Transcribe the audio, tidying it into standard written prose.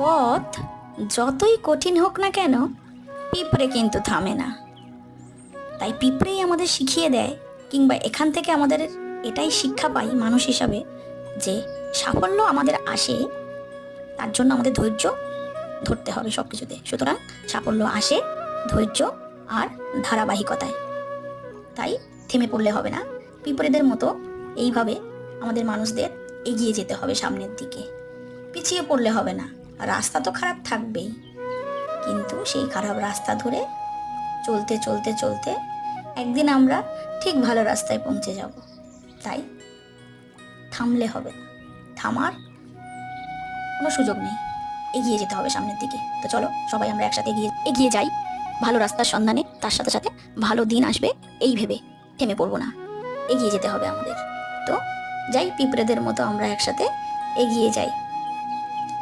পথ যতই কঠিন হোক না কেন, পিঁপড়ে কিন্তু থামে না। তাই পিঁপড়েই আমাদের শিখিয়ে দেয়, কিংবা এখান থেকে আমাদের এটাই শিক্ষা পাই মানুষ হিসাবে, যে সাফল্য আমাদের আসে, তার জন্য আমাদের ধৈর্য ধরতে হবে সব কিছুতে। সুতরাং সাফল্য আসে ধৈর্য আর ধারাবাহিকতায়। তাই থেমে পড়লে হবে না, পিঁপড়েদের মতো এইভাবে আমাদের মানুষদের এগিয়ে যেতে হবে সামনের দিকে। পিছিয়ে পড়লে হবে না। রাস্তা তো খারাপ থাকবেই, কিন্তু সেই খারাপ রাস্তা ধরে চলতে চলতে চলতে একদিন আমরা ঠিক ভালো রাস্তায় পৌঁছে যাব। তাই থামলে হবে না, থামার কোনো সুযোগ নেই, এগিয়ে যেতে হবে সামনের দিকে। তো চলো সবাই আমরা একসাথে এগিয়ে যাই ভালো রাস্তার সন্ধানে। তার সাথে সাথে ভালো দিন আসবে এই ভেবে থেমে পড়বো না, এগিয়ে যেতে হবে আমাদের। তো যাই, পিঁপড়েদের মতো আমরা একসাথে এগিয়ে যাই।